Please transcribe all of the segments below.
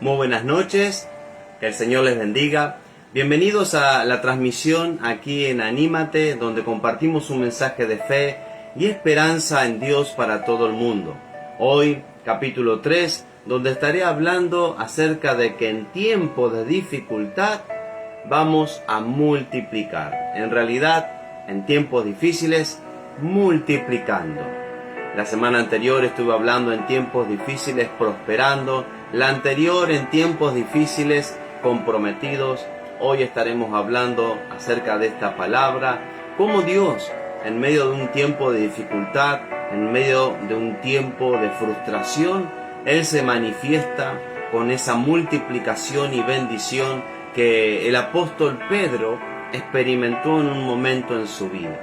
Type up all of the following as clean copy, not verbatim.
Muy buenas noches, que el Señor les bendiga. Bienvenidos a la transmisión aquí en Anímate, donde compartimos un mensaje de fe y esperanza en Dios para todo el mundo. Hoy, capítulo 3, donde estaré hablando acerca de que en tiempo de dificultad vamos a multiplicar. En realidad, en tiempos difíciles, multiplicando. La semana anterior estuve hablando en tiempos difíciles, prosperando. La anterior en tiempos difíciles, comprometidos. Hoy estaremos hablando acerca de esta palabra, cómo Dios, en medio de un tiempo de dificultad, en medio de un tiempo de frustración, Él se manifiesta con esa multiplicación y bendición que el apóstol Pedro experimentó en un momento en su vida.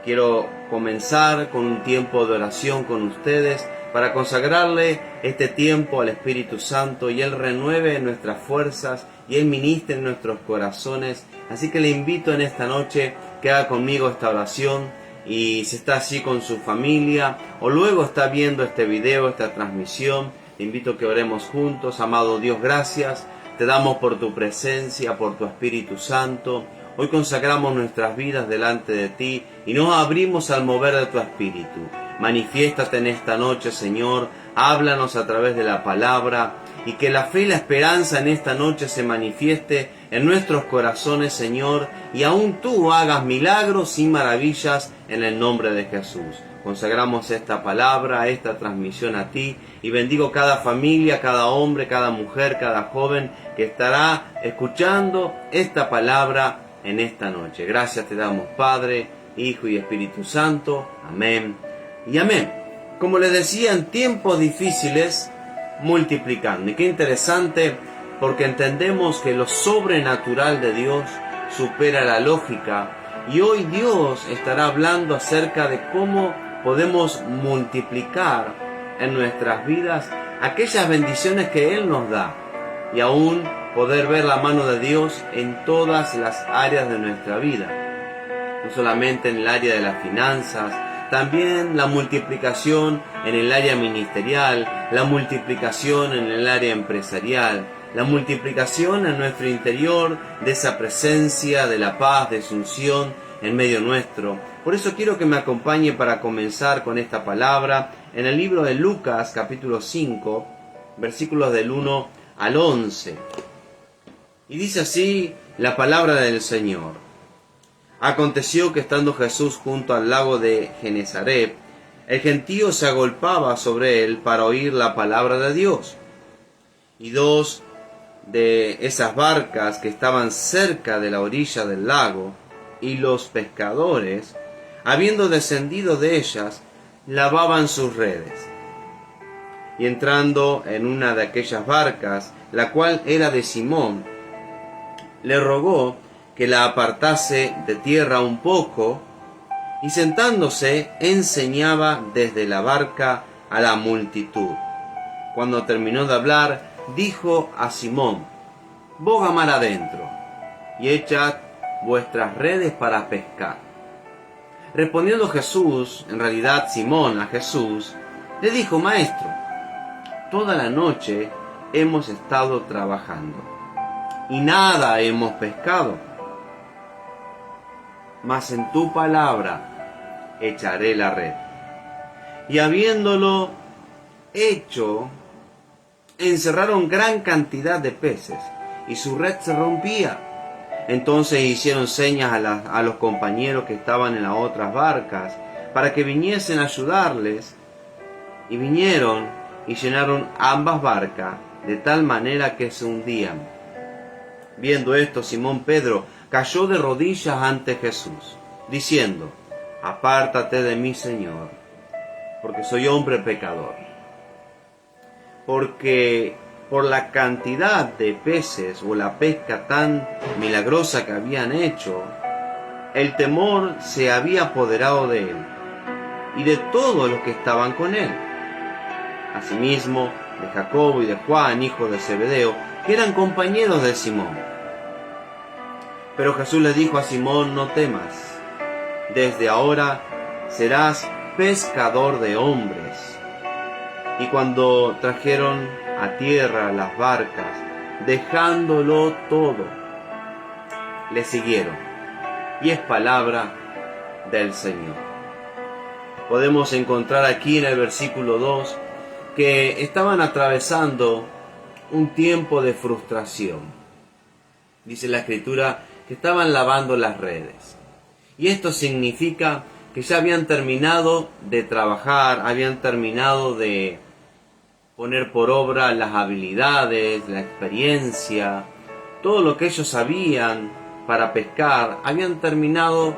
Quiero comenzar con un tiempo de oración con ustedes para consagrarle este tiempo al Espíritu Santo y Él renueve nuestras fuerzas y Él ministre en nuestros corazones. Así que le invito en esta noche que haga conmigo esta oración, y si está así con su familia o luego está viendo este video, esta transmisión, le invito a que oremos juntos. Amado Dios, gracias. Te damos por tu presencia, por tu Espíritu Santo. Hoy consagramos nuestras vidas delante de ti y nos abrimos al mover de tu Espíritu. Manifiéstate en esta noche, Señor. Háblanos a través de la palabra, y que la fe y la esperanza en esta noche se manifieste en nuestros corazones, Señor, y aún tú hagas milagros y maravillas en el nombre de Jesús. Consagramos esta palabra, esta transmisión a ti, y bendigo cada familia, cada hombre, cada mujer, cada joven que estará escuchando esta palabra en esta noche. Gracias te damos, Padre, Hijo y Espíritu Santo. Amén y amén. Como les decía, en tiempos difíciles, multiplicando. Y qué interesante, porque entendemos que lo sobrenatural de Dios supera la lógica. Y hoy Dios estará hablando acerca de cómo podemos multiplicar en nuestras vidas aquellas bendiciones que Él nos da, y aún poder ver la mano de Dios en todas las áreas de nuestra vida. No solamente en el área de las finanzas, también la multiplicación en el área ministerial, la multiplicación en el área empresarial, la multiplicación en nuestro interior de esa presencia, de la paz, de su unción en medio nuestro. Por eso quiero que me acompañe para comenzar con esta palabra en el libro de Lucas, capítulo 5, versículos del 1 al 11. Y dice así la palabra del Señor. Aconteció que estando Jesús junto al lago de Genesaret, el gentío se agolpaba sobre él para oír la palabra de Dios. Y dos de esas barcas que estaban cerca de la orilla del lago, y los pescadores, habiendo descendido de ellas, lavaban sus redes. Y entrando en una de aquellas barcas, la cual era de Simón, le rogó que la apartase de tierra un poco, y sentándose enseñaba desde la barca a la multitud. Cuando terminó de hablar, dijo a Simón: boga mar adentro, y echad vuestras redes para pescar. Respondiendo Jesús, en realidad Simón a Jesús, le dijo: Maestro, toda la noche hemos estado trabajando, y nada hemos pescado. Mas en tu palabra echaré la red. Y habiéndolo hecho, encerraron gran cantidad de peces, y su red se rompía. Entonces hicieron señas a los compañeros que estaban en las otras barcas, para que viniesen a ayudarles, y vinieron y llenaron ambas barcas, de tal manera que se hundían. Viendo esto, Simón Pedro cayó de rodillas ante Jesús, diciendo: apártate de mí, Señor, porque soy hombre pecador. Porque por la cantidad de peces o la pesca tan milagrosa que habían hecho, el temor se había apoderado de él y de todos los que estaban con él. Asimismo, de Jacobo y de Juan, hijos de Zebedeo, que eran compañeros de Simón. Pero Jesús le dijo a Simón: no temas, desde ahora serás pescador de hombres. Y cuando trajeron a tierra las barcas, dejándolo todo. Le siguieron. Y es palabra del Señor. Podemos encontrar aquí en el versículo 2 que estaban atravesando un tiempo de frustración. Dice la Escritura que estaban lavando las redes. Y esto significa que ya habían terminado de trabajar, habían terminado de poner por obra las habilidades, la experiencia, todo lo que ellos sabían para pescar, habían terminado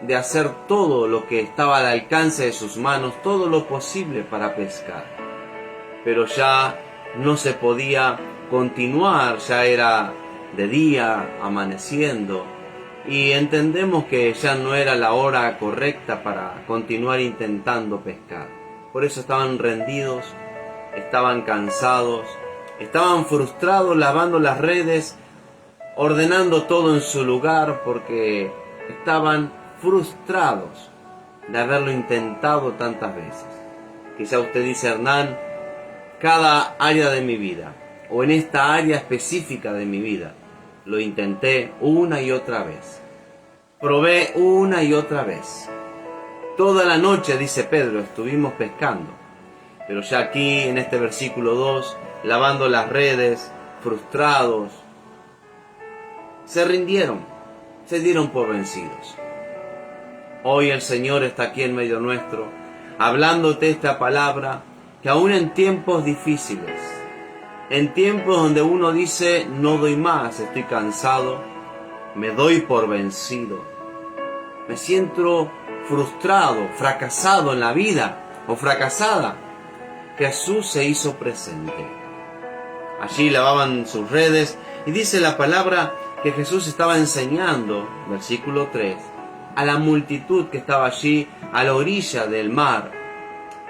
de hacer todo lo que estaba al alcance de sus manos, todo lo posible para pescar. Pero ya no se podía continuar, ya era de día, amaneciendo, y entendemos que ya no era la hora correcta para continuar intentando pescar. Por eso estaban rendidos, estaban cansados, estaban frustrados lavando las redes, ordenando todo en su lugar, porque estaban frustrados de haberlo intentado tantas veces. Quizá usted dice: Hernán, cada área de mi vida, o en esta área específica de mi vida, lo intenté una y otra vez. Probé una y otra vez. Toda la noche, dice Pedro, estuvimos pescando. Pero ya aquí, en este versículo 2, lavando las redes, frustrados, se rindieron, se dieron por vencidos. Hoy el Señor está aquí en medio nuestro, hablándote esta palabra, que aún en tiempos difíciles, en tiempos donde uno dice: no doy más, estoy cansado, me doy por vencido, me siento frustrado, fracasado en la vida o fracasada, Jesús se hizo presente. Allí lavaban sus redes y dice la palabra que Jesús estaba enseñando, versículo 3, a la multitud que estaba allí a la orilla del mar,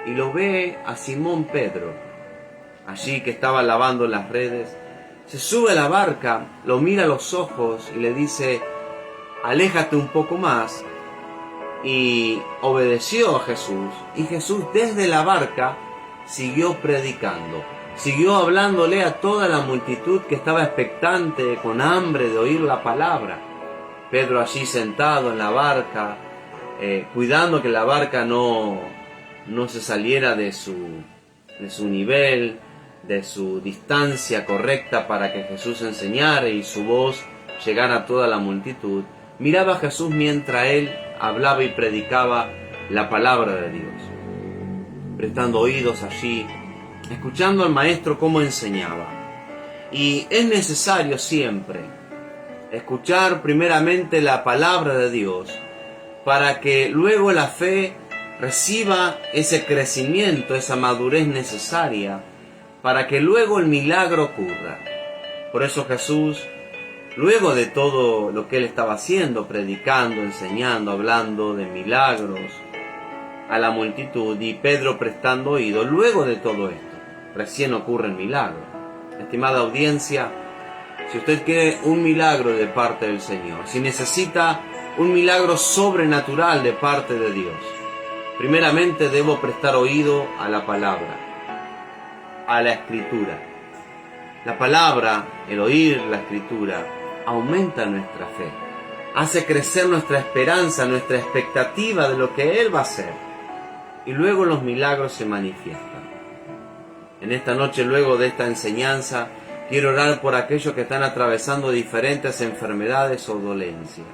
y lo ve a Simón Pedro, allí que estaba lavando las redes. Se sube a la barca, lo mira a los ojos y le dice: aléjate un poco más. Y obedeció a Jesús, y Jesús desde la barca siguió predicando, siguió hablándole a toda la multitud que estaba expectante, con hambre de oír la palabra. Pedro allí sentado en la barca, cuidando que la barca no se saliera de su nivel, de su distancia correcta para que Jesús enseñara y su voz llegara a toda la multitud. Miraba a Jesús mientras él hablaba y predicaba la palabra de Dios, prestando oídos allí, escuchando al maestro cómo enseñaba. Y es necesario siempre escuchar primeramente la palabra de Dios para que luego la fe reciba ese crecimiento, esa madurez necesaria para que luego el milagro ocurra. Por eso Jesús, luego de todo lo que él estaba haciendo, predicando, enseñando, hablando de milagros a la multitud, y Pedro prestando oído, luego de todo esto, recién ocurre el milagro. Estimada audiencia, si usted quiere un milagro de parte del Señor, si necesita un milagro sobrenatural de parte de Dios, primeramente debo prestar oído a la palabra, a la Escritura. La palabra, el oír la Escritura, aumenta nuestra fe, hace crecer nuestra esperanza, nuestra expectativa de lo que Él va a hacer, y luego los milagros se manifiestan. En esta noche, luego de esta enseñanza, quiero orar por aquellos que están atravesando diferentes enfermedades o dolencias,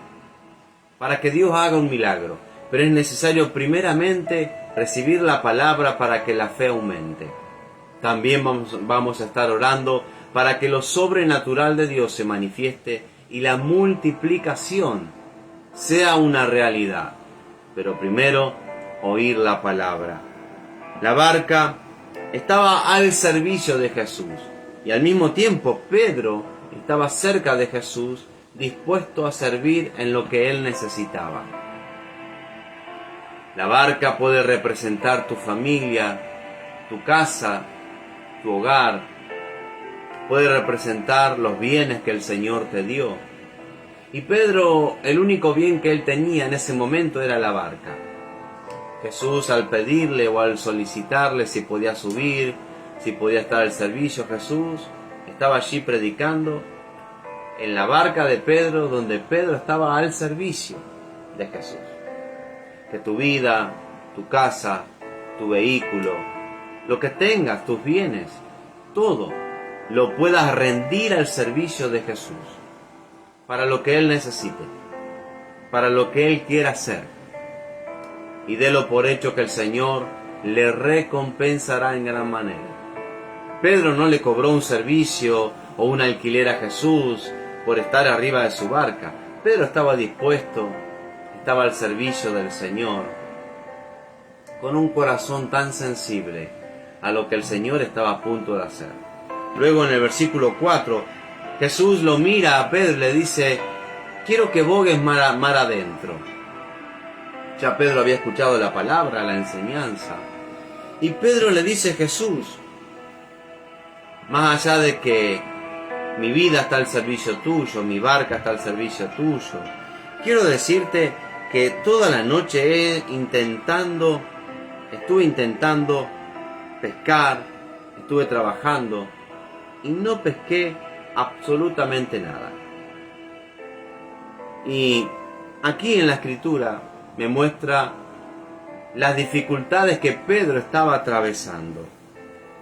para que Dios haga un milagro. Pero es necesario primeramente recibir la palabra para que la fe aumente. También vamos a estar orando para que lo sobrenatural de Dios se manifieste y la multiplicación sea una realidad. Pero primero, oír la palabra. La barca estaba al servicio de Jesús, y al mismo tiempo Pedro estaba cerca de Jesús, dispuesto a servir en lo que él necesitaba. La barca puede representar tu familia, tu casa, tu hogar. Puede representar los bienes que el Señor te dio. Y Pedro, el único bien que él tenía en ese momento era la barca. Jesús, al pedirle o al solicitarle si podía subir, si podía estar al servicio. Jesús estaba allí predicando en la barca de Pedro, donde Pedro estaba al servicio de Jesús. Que tu vida, tu casa, tu vehículo, lo que tengas, tus bienes, todo lo puedas rendir al servicio de Jesús, para lo que Él necesite, para lo que Él quiera hacer. Y délo por hecho que el Señor le recompensará en gran manera. Pedro no le cobró un servicio o un alquiler a Jesús por estar arriba de su barca. Pedro estaba dispuesto, estaba al servicio del Señor, con un corazón tan sensible a lo que el Señor estaba a punto de hacer. Luego en el versículo 4, Jesús lo mira a Pedro y le dice: quiero que bogues mar adentro. Ya Pedro había escuchado la palabra, la enseñanza. Y Pedro le dice: Jesús, más allá de que mi vida está al servicio tuyo, mi barca está al servicio tuyo, quiero decirte que toda la noche estuve intentando pescar, estuve trabajando y no pesqué absolutamente nada. Y aquí en la Escritura me muestra las dificultades que Pedro estaba atravesando.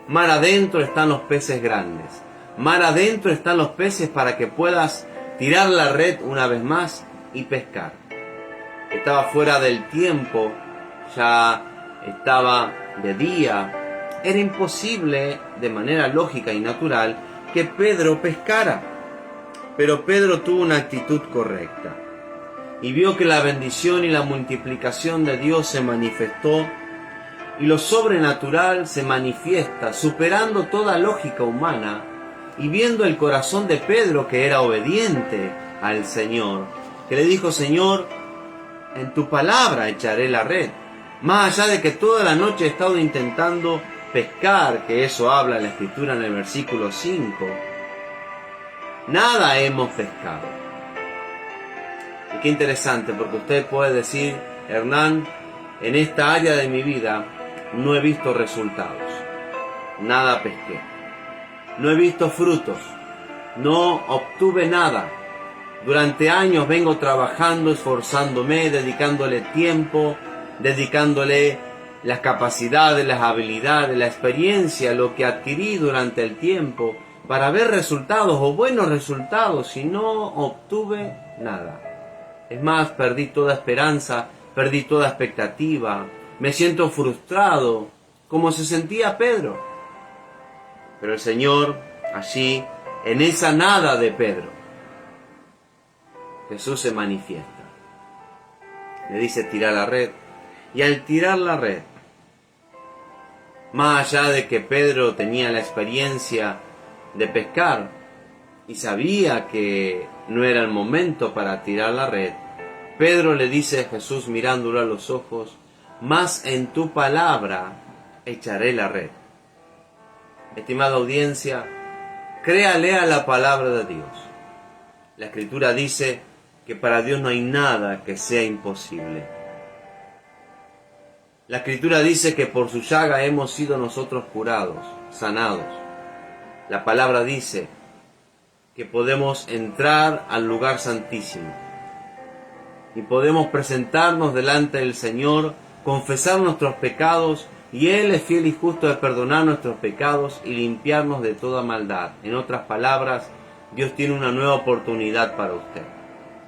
Mar adentro están los peces grandes. Mar adentro están los peces para que puedas tirar la red una vez más y pescar. Estaba fuera del tiempo, ya estaba de día. Era imposible, de manera lógica y natural, que Pedro pescara. Pero Pedro tuvo una actitud correcta y vio que la bendición y la multiplicación de Dios se manifestó, y lo sobrenatural se manifiesta, superando toda lógica humana. Y viendo el corazón de Pedro, que era obediente al Señor, que le dijo: Señor, en tu palabra echaré la red. Más allá de que toda la noche he estado intentando pescar, que eso habla la Escritura en el versículo 5, nada hemos pescado. Y qué interesante, porque usted puede decir: Hernán, en esta área de mi vida no he visto resultados, nada pesqué, no he visto frutos, no obtuve nada. Durante años vengo trabajando, esforzándome, dedicándole tiempo, dedicándole las capacidades, las habilidades, la experiencia, lo que adquirí durante el tiempo para ver resultados o buenos resultados, y no obtuve nada. Es más, perdí toda esperanza, perdí toda expectativa, me siento frustrado, como se sentía Pedro. Pero el Señor, allí, en esa nada de Pedro, Jesús se manifiesta. Le dice: tira la red. Y al tirar la red, más allá de que Pedro tenía la experiencia de pescar y sabía que no era el momento para tirar la red, Pedro le dice a Jesús, mirándolo a los ojos: mas en tu palabra echaré la red. Estimada audiencia, créale a la palabra de Dios. La Escritura dice que para Dios no hay nada que sea imposible. La Escritura dice que por su llaga hemos sido nosotros curados, sanados. La palabra dice que podemos entrar al lugar santísimo y podemos presentarnos delante del Señor, confesar nuestros pecados, y Él es fiel y justo de perdonar nuestros pecados y limpiarnos de toda maldad. En otras palabras, Dios tiene una nueva oportunidad para usted.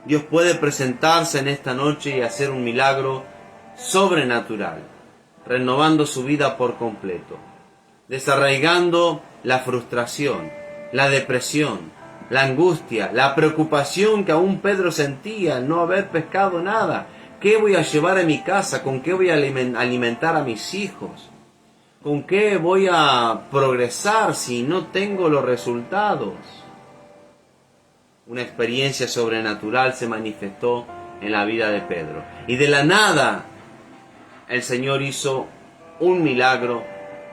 Dios puede presentarse en esta noche y hacer un milagro sobrenatural, renovando su vida por completo, desarraigando la frustración, la depresión, la angustia, la preocupación que aún Pedro sentía al no haber pescado nada. ¿Qué voy a llevar a mi casa? ¿Con qué voy a alimentar a mis hijos? ¿Con qué voy a progresar si no tengo los resultados? Una experiencia sobrenatural se manifestó en la vida de Pedro. Y de la nada, el Señor hizo un milagro,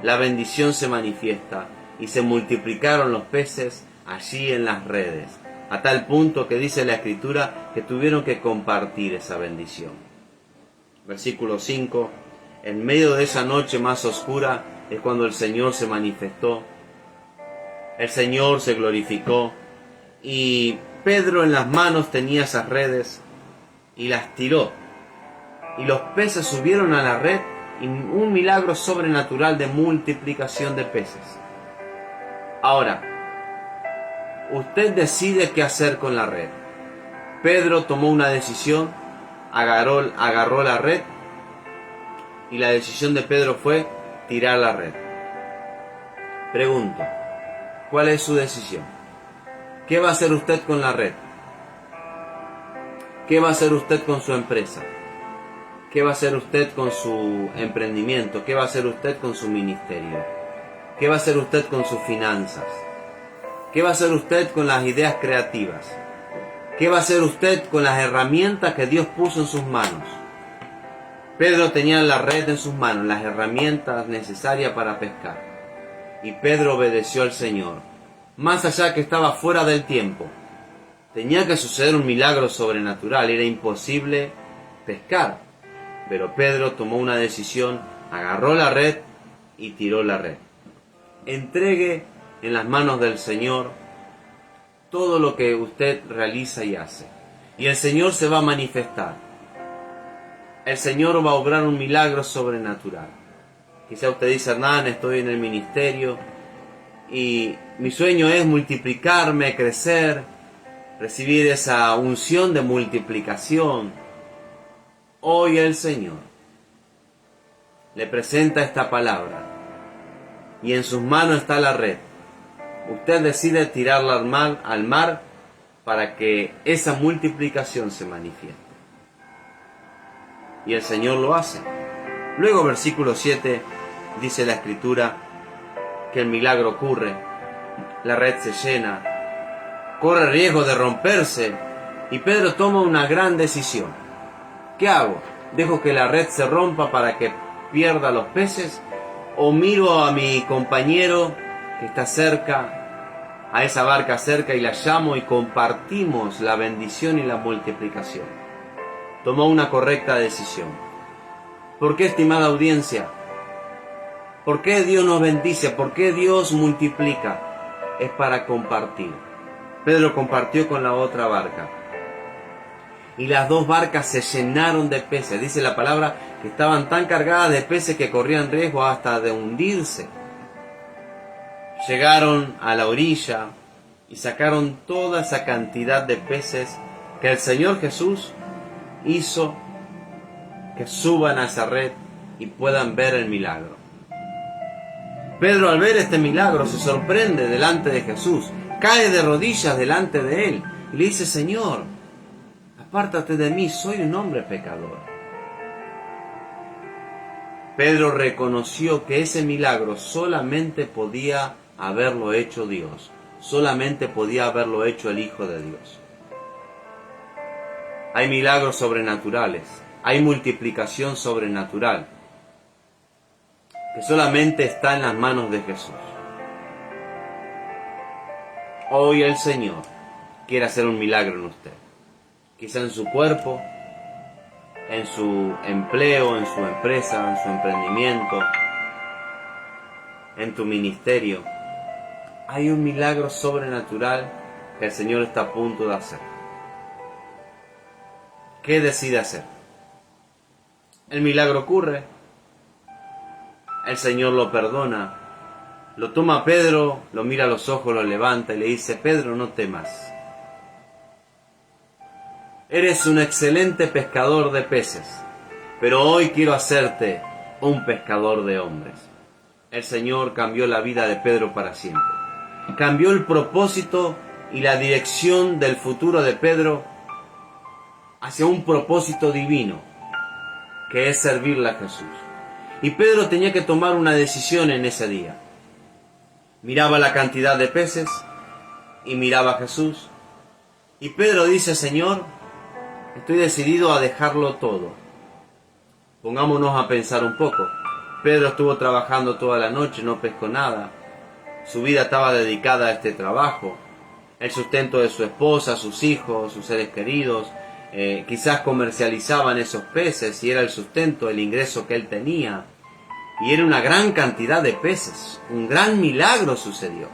la bendición se manifiesta y se multiplicaron los peces allí en las redes, a tal punto que dice la Escritura que tuvieron que compartir esa bendición. Versículo 5: en medio de esa noche más oscura, es cuando el Señor se manifestó, el Señor se glorificó y Pedro en las manos tenía esas redes y las tiró. Y los peces subieron a la red y un milagro sobrenatural de multiplicación de peces. Ahora, usted decide qué hacer con la red. Pedro tomó una decisión, agarró la red y la decisión de Pedro fue tirar la red. Pregunto, ¿cuál es su decisión? ¿Qué va a hacer usted con la red? ¿Qué va a hacer usted con su empresa? ¿Qué va a hacer usted con su emprendimiento? ¿Qué va a hacer usted con su ministerio? ¿Qué va a hacer usted con sus finanzas? ¿Qué va a hacer usted con las ideas creativas? ¿Qué va a hacer usted con las herramientas que Dios puso en sus manos? Pedro tenía la red en sus manos, las herramientas necesarias para pescar. Y Pedro obedeció al Señor. Más allá que estaba fuera del tiempo. Tenía que suceder un milagro sobrenatural, era imposible pescar. Pero Pedro tomó una decisión, agarró la red y tiró la red. Entregue en las manos del Señor todo lo que usted realiza y hace. Y el Señor se va a manifestar. El Señor va a obrar un milagro sobrenatural. Quizá usted dice, Hernán, estoy en el ministerio y mi sueño es multiplicarme, crecer, recibir esa unción de multiplicación. Hoy el Señor le presenta esta palabra y en sus manos está la red. Usted decide tirarla al mar para que esa multiplicación se manifieste. Y el Señor lo hace. Luego, versículo 7, dice la Escritura que el milagro ocurre, la red se llena, corre riesgo de romperse y Pedro toma una gran decisión. ¿Qué hago? ¿Dejo que la red se rompa para que pierda los peces? ¿O miro a mi compañero que está cerca, a esa barca cerca, y la llamo y compartimos la bendición y la multiplicación? Tomó una correcta decisión. ¿Por qué, estimada audiencia? ¿Por qué Dios nos bendice? ¿Por qué Dios multiplica? Es para compartir. Pedro compartió con la otra barca. Y las dos barcas se llenaron de peces. Dice la palabra que estaban tan cargadas de peces que corrían riesgo hasta de hundirse. Llegaron a la orilla y sacaron toda esa cantidad de peces que el Señor Jesús hizo que suban a esa red y puedan ver el milagro. Pedro, al ver este milagro, se sorprende delante de Jesús, cae de rodillas delante de él y le dice, Señor, apártate de mí, soy un hombre pecador. Pedro reconoció que ese milagro solamente podía haberlo hecho Dios, solamente podía haberlo hecho el Hijo de Dios. Hay milagros sobrenaturales, hay multiplicación sobrenatural, que solamente está en las manos de Jesús. Hoy el Señor quiere hacer un milagro en usted. Quizá en su cuerpo, en su empleo, en su empresa, en su emprendimiento, en tu ministerio. Hay un milagro sobrenatural que el Señor está a punto de hacer. ¿Qué decide hacer? El milagro ocurre. El Señor lo perdona. Lo toma Pedro, lo mira a los ojos, lo levanta y le dice, Pedro, no temas. Eres un excelente pescador de peces, pero hoy quiero hacerte un pescador de hombres. El Señor cambió la vida de Pedro para siempre. Cambió el propósito y la dirección del futuro de Pedro hacia un propósito divino, que es servirle a Jesús. Y Pedro tenía que tomar una decisión en ese día. Miraba la cantidad de peces y miraba a Jesús. Y Pedro dice, Señor, estoy decidido a dejarlo todo. Pongámonos a pensar un poco. Pedro estuvo trabajando toda la noche, no pescó nada. Su vida estaba dedicada a este trabajo. El sustento de su esposa, sus hijos, sus seres queridos. Quizás comercializaban esos peces y era el sustento, el ingreso que él tenía. y era una gran cantidad de peces. Un gran milagro sucedió.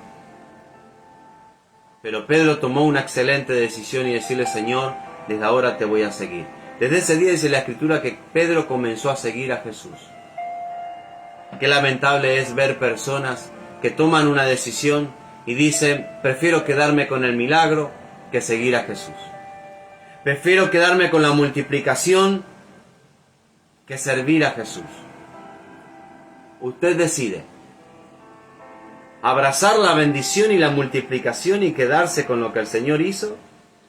Pero Pedro tomó una excelente decisión y decirle: Señor, desde ahora te voy a seguir. Desde ese día dice la Escritura que Pedro comenzó a seguir a Jesús. Qué lamentable es ver personas que toman una decisión y dicen: prefiero quedarme con el milagro que seguir a Jesús. Prefiero quedarme con la multiplicación que servir a Jesús. Usted decide abrazar la bendición y la multiplicación y quedarse con lo que el Señor hizo,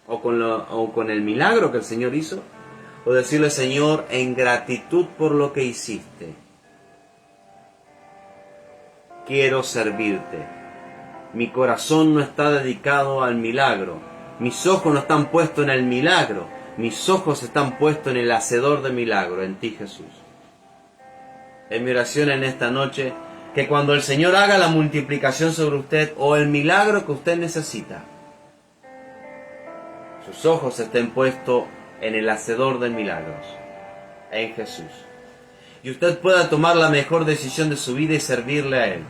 o con el milagro que el Señor hizo, o decirle: Señor, en gratitud por lo que hiciste, quiero servirte. Mi corazón no está dedicado al milagro, mis ojos no están puestos en el milagro, mis ojos están puestos en el hacedor de milagro, en ti, Jesús. Es mi oración en esta noche que cuando el Señor haga la multiplicación sobre usted o el milagro que usted necesita, sus ojos estén puestos en el hacedor de milagros, en Jesús. Y usted pueda tomar la mejor decisión de su vida y servirle a Él,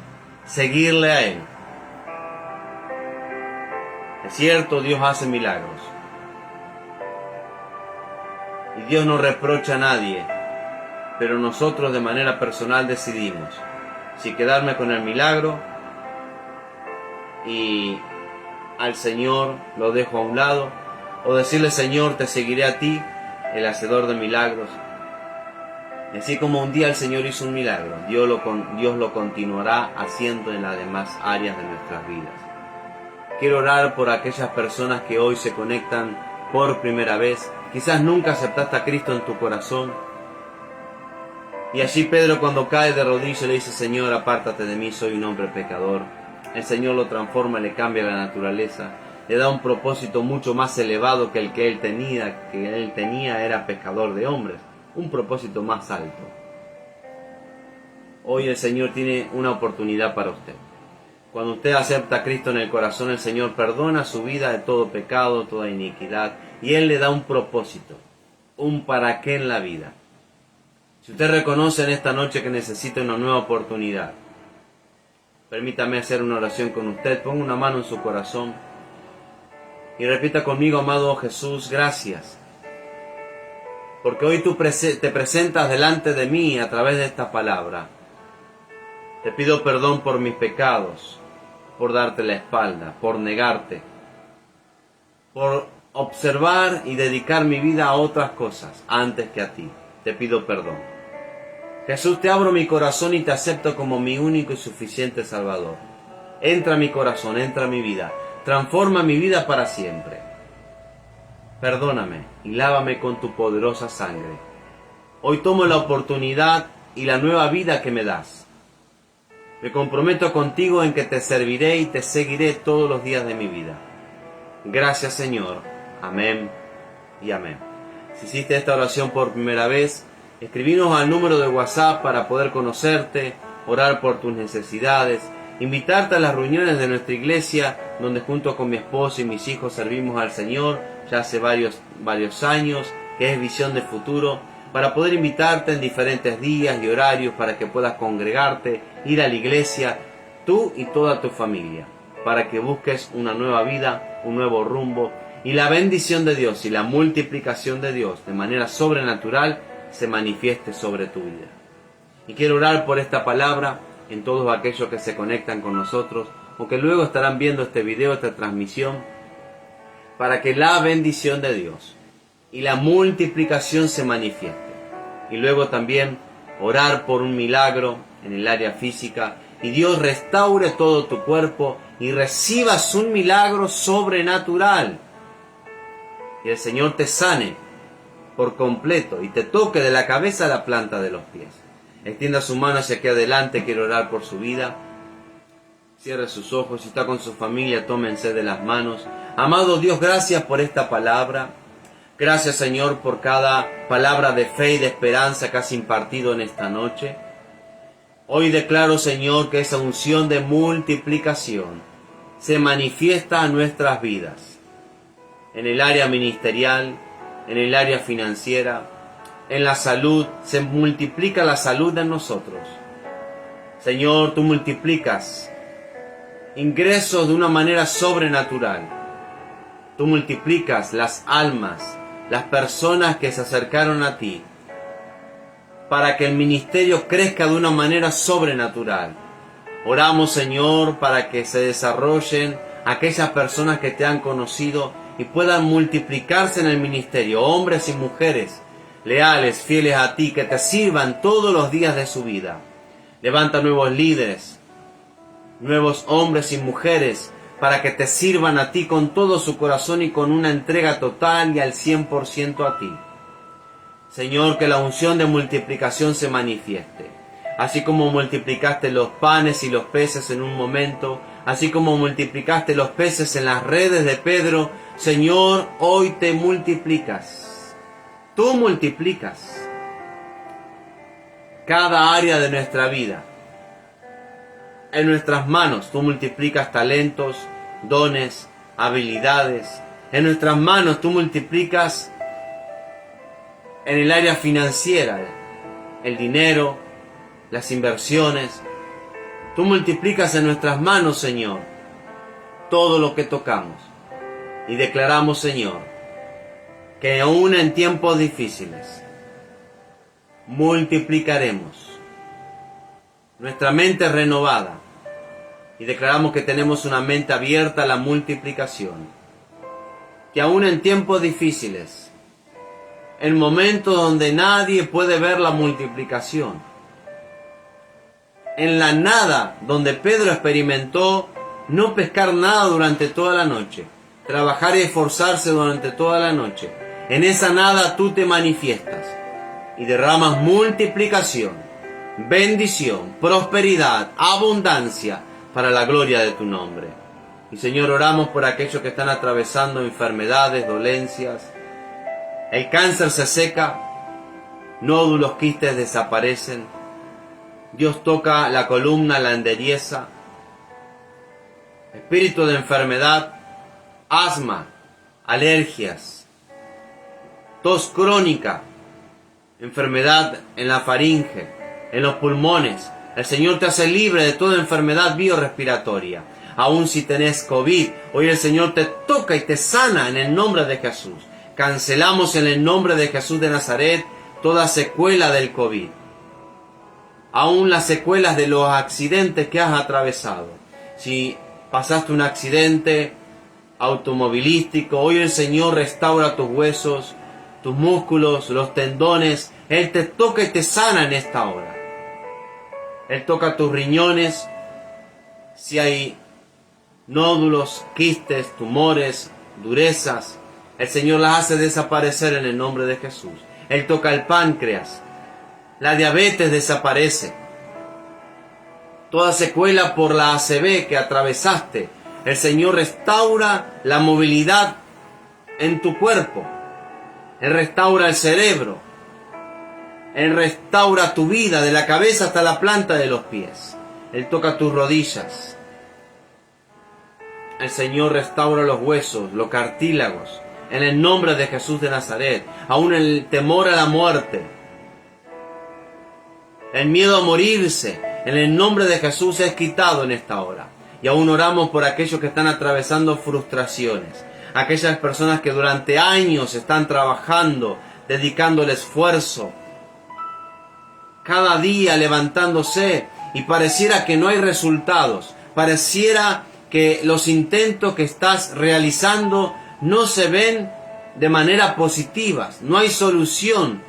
seguirle a Él. Es cierto, Dios hace milagros. Y Dios no reprocha a nadie, pero nosotros de manera personal decidimos si quedarme con el milagro y al Señor lo dejo a un lado, o decirle: Señor, te seguiré a ti, el hacedor de milagros. Y así como un día el Señor hizo un milagro, Dios lo continuará haciendo en las demás áreas de nuestras vidas. Quiero orar por aquellas personas que hoy se conectan por primera vez. Quizás nunca aceptaste a Cristo en tu corazón. Y allí Pedro, cuando cae de rodillas, le dice: Señor, apártate de mí, soy un hombre pecador. El Señor lo transforma, le cambia la naturaleza, le da un propósito mucho más elevado que el que él tenía, era pescador de hombres. Un propósito más alto. Hoy el Señor tiene una oportunidad para usted. Cuando usted acepta a Cristo en el corazón, el Señor perdona su vida de todo pecado, toda iniquidad, y Él le da un propósito, un para qué en la vida. Si usted reconoce en esta noche que necesita una nueva oportunidad, permítame hacer una oración con usted. Ponga una mano en su corazón y repita conmigo: amado Jesús, gracias, porque hoy tú te presentas delante de mí a través de esta palabra. Te pido perdón por mis pecados, por darte la espalda, por negarte, por observar y dedicar mi vida a otras cosas antes que a ti. Te pido perdón. Jesús, te abro mi corazón y te acepto como mi único y suficiente Salvador. Entra a mi corazón, entra a mi vida, transforma mi vida para siempre. Perdóname y lávame con tu poderosa sangre. Hoy tomo la oportunidad y la nueva vida que me das. Me comprometo contigo en que te serviré y te seguiré todos los días de mi vida. Gracias, Señor. Amén y amén. Si hiciste esta oración por primera vez, escribinos al número de WhatsApp para poder conocerte, orar por tus necesidades, invitarte a las reuniones de nuestra iglesia, donde junto con mi esposo y mis hijos servimos al Señor ya hace varios años, que es Visión de Futuro, para poder invitarte en diferentes días y horarios para que puedas congregarte, ir a la iglesia, tú y toda tu familia, para que busques una nueva vida, un nuevo rumbo, y la bendición de Dios y la multiplicación de Dios de manera sobrenatural se manifieste sobre tu vida. Y quiero orar por esta palabra en todos aquellos que se conectan con nosotros o que luego estarán viendo este video, esta transmisión, para que la bendición de Dios y la multiplicación se manifieste. Y luego también orar por un milagro en el área física y Dios restaure todo tu cuerpo y recibas un milagro sobrenatural. Y el Señor te sane por completo y te toque de la cabeza a la planta de los pies. Extienda su mano hacia aquí adelante, quiero orar por su vida. Cierre sus ojos, si está con su familia, tómense de las manos. Amado Dios, gracias por esta palabra. Gracias, Señor, por cada palabra de fe y de esperanza que has impartido en esta noche. Hoy declaro, Señor, que esa unción de multiplicación se manifiesta en nuestras vidas, en el área ministerial, en el área financiera, en la salud. Se multiplica la salud en nosotros. Señor, tú multiplicas ingresos de una manera sobrenatural. Tú multiplicas las almas, las personas que se acercaron a ti, para que el ministerio crezca de una manera sobrenatural. Oramos, Señor, para que se desarrollen aquellas personas que te han conocido y puedan multiplicarse en el ministerio, hombres y mujeres leales, fieles a ti, que te sirvan todos los días de su vida. Levanta nuevos líderes, nuevos hombres y mujeres, para que te sirvan a ti con todo su corazón y con una entrega total y al 100% a ti. Señor, que la unción de multiplicación se manifieste. Así como multiplicaste los panes y los peces en un momento, así como multiplicaste los peces en las redes de Pedro, Señor, hoy te multiplicas. Tú multiplicas cada área de nuestra vida. En nuestras manos tú multiplicas talentos, dones, habilidades. En nuestras manos tú multiplicas en el área financiera, el dinero, las inversiones. Tú multiplicas en nuestras manos, Señor, todo lo que tocamos. Y declaramos, Señor, que aún en tiempos difíciles multiplicaremos nuestra mente renovada. Y declaramos que tenemos una mente abierta a la multiplicación. Que aún en tiempos difíciles, en momentos donde nadie puede ver la multiplicación, en la nada donde Pedro experimentó no pescar nada durante toda la noche, trabajar y esforzarse durante toda la noche, en esa nada tú te manifiestas y derramas multiplicación, bendición, prosperidad, abundancia para la gloria de tu nombre. Y Señor, oramos por aquellos que están atravesando enfermedades, dolencias. El cáncer se seca, nódulos, quistes desaparecen. Dios toca la columna, la endereza. Espíritu de enfermedad, asma, alergias, tos crónica, enfermedad en la faringe, en los pulmones. El Señor te hace libre de toda enfermedad biorrespiratoria. Aun si tenés COVID, hoy el Señor te toca y te sana en el nombre de Jesús. Cancelamos en el nombre de Jesús de Nazaret toda secuela del COVID. Aún las secuelas de los accidentes que has atravesado. Si pasaste un accidente automovilístico, hoy el Señor restaura tus huesos, tus músculos, los tendones. Él te toca y te sana en esta hora. Él toca tus riñones. Si hay nódulos, quistes, tumores, durezas, el Señor las hace desaparecer en el nombre de Jesús. Él toca el páncreas. La diabetes desaparece. Toda secuela por la ACV que atravesaste, el Señor restaura la movilidad en tu cuerpo. Él restaura el cerebro. Él restaura tu vida de la cabeza hasta la planta de los pies. Él toca tus rodillas. El Señor restaura los huesos, los cartílagos, en el nombre de Jesús de Nazaret. Aún el temor a la muerte, el miedo a morirse, en el nombre de Jesús es quitado en esta hora. Y aún oramos por aquellos que están atravesando frustraciones. Aquellas personas que durante años están trabajando, dedicando el esfuerzo, cada día levantándose, y pareciera que no hay resultados. Pareciera que los intentos que estás realizando no se ven de manera positiva. No hay solución.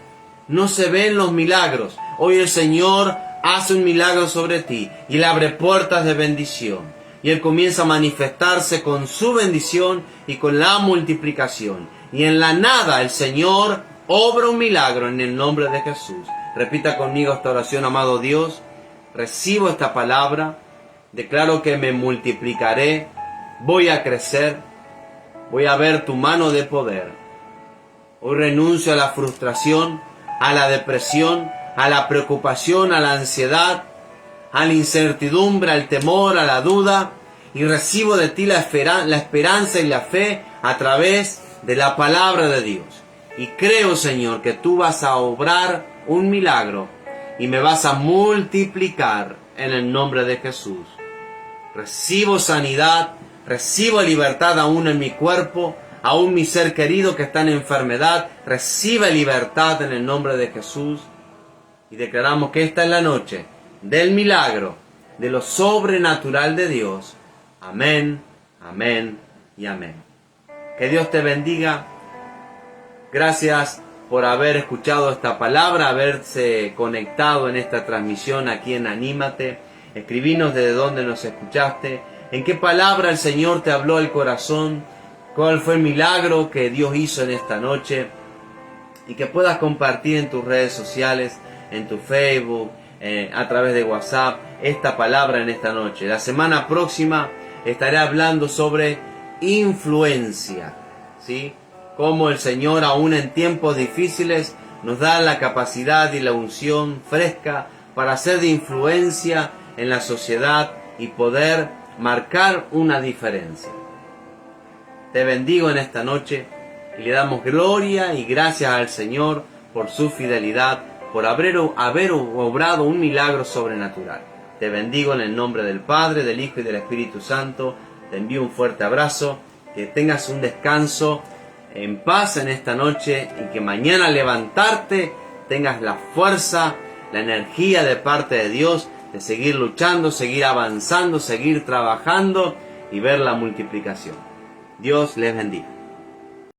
No se ven los milagros. Hoy el Señor hace un milagro sobre ti y Él abre puertas de bendición. Y Él comienza a manifestarse con su bendición y con la multiplicación. Y en la nada el Señor obra un milagro en el nombre de Jesús. Repita conmigo esta oración, amado Dios. Recibo esta palabra. Declaro que me multiplicaré. Voy a crecer. Voy a ver tu mano de poder. Hoy renuncio a la frustración, a la depresión, a la preocupación, a la ansiedad, a la incertidumbre, al temor, a la duda, y recibo de ti la esperanza y la fe a través de la palabra de Dios. Y creo, Señor, que tú vas a obrar un milagro y me vas a multiplicar en el nombre de Jesús. Recibo sanidad, recibo libertad aún en mi cuerpo, aún mi ser querido que está en enfermedad, recibe libertad en el nombre de Jesús. Y declaramos que esta es la noche del milagro, de lo sobrenatural de Dios. Amén, amén y amén. Que Dios te bendiga. Gracias por haber escuchado esta palabra, haberse conectado en esta transmisión aquí en Anímate. Escribinos desde dónde nos escuchaste, en qué palabra el Señor te habló al corazón, cuál fue el milagro que Dios hizo en esta noche, y que puedas compartir en tus redes sociales, en tu Facebook, a través de WhatsApp, esta palabra en esta noche. La semana próxima estaré hablando sobre influencia, ¿sí? Cómo el Señor, aún en tiempos difíciles, nos da la capacidad y la unción fresca para ser de influencia en la sociedad y poder marcar una diferencia. Te bendigo en esta noche y le damos gloria y gracias al Señor por su fidelidad, por haber obrado un milagro sobrenatural. Te bendigo en el nombre del Padre, del Hijo y del Espíritu Santo. Te envío un fuerte abrazo, que tengas un descanso en paz en esta noche y que mañana al levantarte tengas la fuerza, la energía de parte de Dios de seguir luchando, seguir avanzando, seguir trabajando y ver la multiplicación. Dios les bendiga.